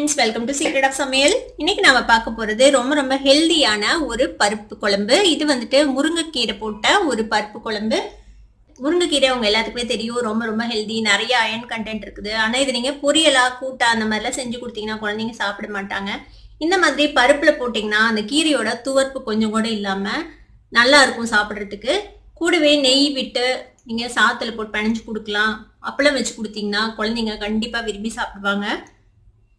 Friends, welcome to secret of சமையல். இன்னைக்கு நாம பார்க்க போறது ரொம்ப ஹெல்தியான ஒரு பருப்பு குழம்பு. இது வந்துட்டு முருங்கைக்கீரை போட்ட ஒரு பருப்பு குழம்பு. முருங்கைக்கீரை அவங்க எல்லாத்துக்குமே தெரியும், ரொம்ப ஹெல்தி, நிறைய அயன் கண்டென்ட் இருக்குது. ஆனா இது நீங்க பொரியலா கூட்டா அந்த மாதிரிலாம் செஞ்சு கொடுத்தீங்கன்னா குழந்தைங்க சாப்பிட மாட்டாங்க. இந்த மாதிரி பருப்புல போட்டீங்கன்னா அந்த கீரையோட துவர்ப்பு கொஞ்சம் கூட இல்லாம நல்லா இருக்கும் சாப்பிட்றதுக்கு. கூடவே நெய் விட்டு நீங்க சாத்துல போட்டு பிணைஞ்சு கொடுக்கலாம். அப்பளம் வச்சு கொடுத்தீங்கன்னா குழந்தைங்க கண்டிப்பா விரும்பி சாப்பிடுவாங்க.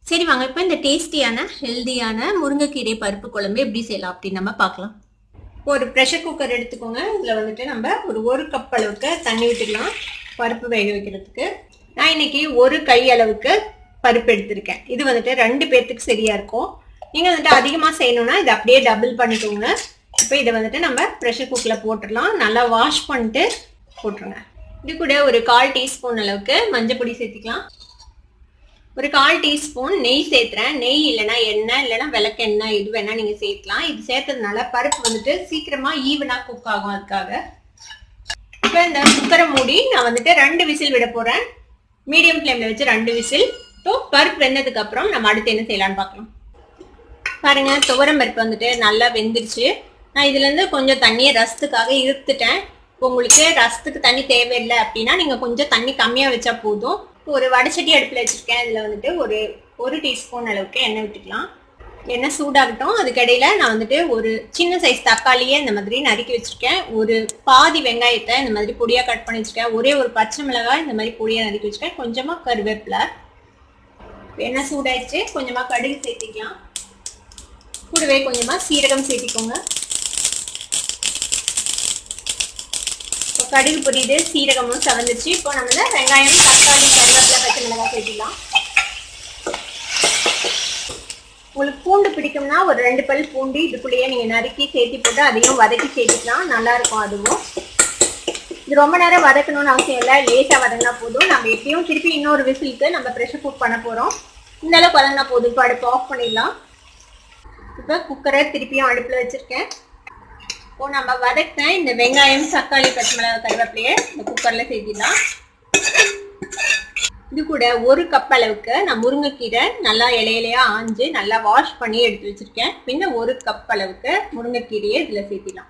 சரி வாங்க, இப்போ இந்த டேஸ்டியான ஹெல்தியான முருங்கைக்கீரை பருப்பு குழம்பு எப்படி செய்யலாம் அப்படின்னு நம்ம பார்க்கலாம். ஒரு ப்ரெஷர் குக்கர் எடுத்துக்கோங்க. இதில் வந்துட்டு நம்ம ஒரு கப் அளவுக்கு தண்ணி விட்டுக்கலாம் பருப்பு வேக வைக்கிறதுக்கு. நான் இன்னைக்கு ஒரு கை அளவுக்கு பருப்பு எடுத்திருக்கேன். இது வந்துட்டு 2 பேர்த்துக்கு சரியா இருக்கும். நீங்கள் வந்துட்டு அதிகமாக செய்யணும்னா இதை அப்படியே டபுள் பண்ணிக்கோங்க. இப்போ இதை வந்துட்டு நம்ம ப்ரெஷர் குக்கரில் போட்டுடலாம். நல்லா வாஷ் பண்ணிட்டு போட்டுருங்க. இது கூட ஒரு 1/4 டீஸ்பூன் அளவுக்கு மஞ்சள் பொடி சேர்த்துக்கலாம். ஒரு 1/4 டீஸ்பூன் நெய் சேர்த்துறேன். நெய் இல்லைன்னா எண்ணெய் இல்லைன்னா விளக்கெண்ணெய் எது வேணா நீங்க சேர்க்கலாம். இது சேர்த்ததுனால பருப்பு வந்துட்டு சீக்கிரமா ஈவனா குக் ஆகும். அதுக்காக இப்போ இந்த குக்கரை மூடி நான் வந்துட்டு 2 விசில் விட போறேன். மீடியம் ஃப்ளேம்ல வச்சு 2 விசில். இப்போ பருப்பு வெந்ததுக்கு அப்புறம் நம்ம அடுத்து என்ன செய்யலாம்னு பார்க்கலாம். பாருங்க, துவரம் பருப்பு வந்துட்டு நல்லா வெந்துருச்சு. நான் இதுல இருந்து கொஞ்சம் தண்ணியை ரசத்துக்காக இருத்துட்டேன். உங்களுக்கு ரசத்துக்கு தண்ணி தேவையில்லை அப்படின்னா நீங்க கொஞ்சம் தண்ணி கம்மியா வச்சா போதும். ஒரு வடைச்சட்டி அடுப்பில் வச்சுருக்கேன். இதில் வந்துட்டு ஒரு டீஸ்பூன் அளவுக்கு எண்ணெய் விட்டுக்கலாம். எண்ணெய் சூடாகட்டும். அதுக்கடையில் நான் வந்துட்டு ஒரு சின்ன சைஸ் தக்காளியை இந்த மாதிரி நறுக்கி வச்சுருக்கேன். ஒரு பாதி வெங்காயத்தை இந்த மாதிரி பொடியாக கட் பண்ணி வச்சுருக்கேன். ஒரு பச்சை மிளகாய் இந்த மாதிரி பொடியாக நறுக்கி வச்சுருக்கேன். கொஞ்சமாக கருவேப்பிலை. எண்ணெய் சூடாயிடுச்சு. கொஞ்சமாக கடுகு சேர்த்திக்கலாம். கூடவே கொஞ்சமாக சீரகம் சேர்த்திக்கோங்க. கடுகு பொரியுது, சீரகமும் செவந்துச்சு. இப்போ நம்ம வெங்காயம், தக்காளி, கருவேப்பிலை, பச்சை மிளகாய் சேர்த்துக்கலாம். உங்களுக்கு பூண்டு பிடிக்கும்னா ஒரு 2 பல் பூண்டு இதுக்குள்ளேயே நீங்க நறுக்கி சேர்த்தி போட்டு அதையும் வதக்கி சேர்த்துக்கலாம். நல்லா இருக்கும். அதுவும் இது ரொம்ப நேரம் வதக்கணும்னு அவசியம் இல்லை. லேசா வதங்கினா போதும். நம்ம எப்படியும் திருப்பி இன்னொரு விசிலுக்கு நம்ம ப்ரெஷர் குக் பண்ண போறோம். இந்த அளவுக்கு வதங்கினா போதும். இப்போ அடுப்பு ஆஃப் பண்ணிடலாம். இப்போ குக்கரை திருப்பியும் அடுப்புல வச்சிருக்கேன். இப்போ நம்ம வதக்கின இந்த வெங்காயம், தக்காளி, பச்சை மிளகாய், கருவேப்பிலையை இந்த குக்கர்ல சேர்த்திடலாம். இது கூட 1 கப் அளவுக்கு நான் முருங்கைக்கீரை நல்லா இலையிலையா ஆஞ்சு நல்லா வாஷ் பண்ணி எடுத்து வச்சிருக்கேன். பின்ன 1 கப் அளவுக்கு முருங்கைக்கீரையை இதுல சேர்த்திடலாம்.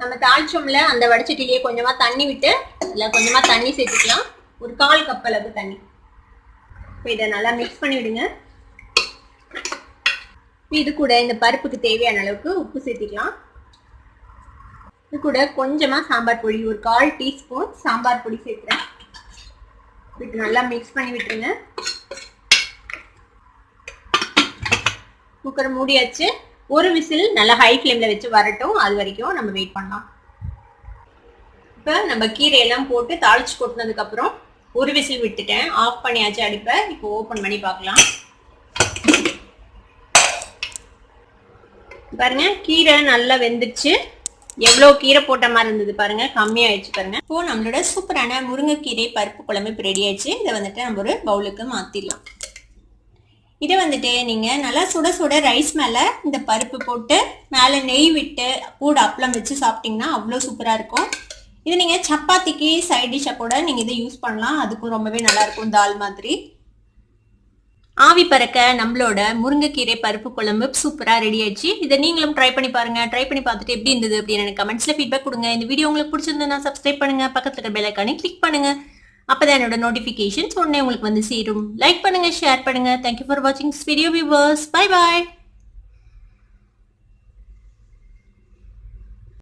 நம்ம தாளிச்சோம்ல அந்த வடைச்சட்டிலேயே கொஞ்சமா தண்ணி விட்டு இதுல கொஞ்சமா தண்ணி சேர்த்துக்கலாம். ஒரு 1/4 கப் அளவுக்கு தண்ணி. இப்போ இதை நல்லா மிக்ஸ் பண்ணி விடுங்க. இது கூட இந்த பருப்புக்கு தேவையான அளவுக்கு உப்பு சேர்த்திக்கலாம். இது கூட கொஞ்சமா சாம்பார் பொடி, ஒரு 1/4 டீஸ்பூன் சாம்பார் பொடி சேர்த்துறேன். விட்டு நல்லா மிக்ஸ் பண்ணி விட்டுருங்க. குக்கர் மூடியாச்சு. ஒரு விசில் நல்லா ஹை ஃப்ளேம்ல வச்சு வரட்டும். அது வரைக்கும் நம்ம வெயிட் பண்ணலாம். இப்போ நம்ம கீரையெல்லாம் போட்டு தாளிச்சு கொட்டினதுக்கு அப்புறம் ஒரு விசில் விட்டுட்டேன். ஆஃப் பண்ணியாச்சு அடுப்பை. இப்போ ஓப்பன் பண்ணி பார்க்கலாம். பாருங்க, கீரை நல்லா வெந்துருச்சு. எவ்வளவு கீரை போட்ட மாதிரி இருந்தது பாருங்க, கம்மியாயிடுச்சு பாருங்க. இப்போ நம்மளோட சூப்பரான முருங்கைக்கீரை பருப்பு குழம்பு இப்போ ரெடி ஆயிடுச்சு. இதை வந்துட்டு நம்ம ஒரு பவுலுக்கு மாத்திடலாம். இதை வந்துட்டு நீங்க நல்லா சுட சுட ரைஸ் மேல இந்த பருப்பு போட்டு மேல நெய் விட்டு கூட அப்பளம் வச்சு சாப்பிட்டீங்கன்னா அவ்வளோ சூப்பரா இருக்கும். இது நீங்க சப்பாத்திக்கு சைட் டிஷ்ஷா கூட நீங்க இதை யூஸ் பண்ணலாம். அதுக்கும் ரொம்பவே நல்லா இருக்கும். தால் மாதிரி ஆவி பறக்க நம்மளோட முருங்கைக்கீரை பருப்பு குழம்பு சூப்பரா ரெடி ஆயிடுச்சு. இதை நீங்களும் ட்ரை பண்ணி பாருங்க. ட்ரை பண்ணி பார்த்துட்டு எப்படி இருந்தது அப்படின்னு எனக்கு கமெண்ட்ஸ்ல ஃபீட்பேக் கொடுங்க. இந்த வீடியோ உங்களுக்கு பிடிச்சிருந்தா சப்ஸ்கிரைப் பண்ணுங்க. பக்கத்துல இருக்க பெல் ஐகானை கிளிக் பண்ணுங்க. அப்பதான் என்னோட நோட்டிபிகேஷன்ஸ் உடனே உங்களுக்கு வந்து சேரும். லைக் பண்ணுங்க, ஷேர் பண்ணுங்க. தேங்க்யூ ஃபார் வாட்சிங் this video viewers. Bye bye.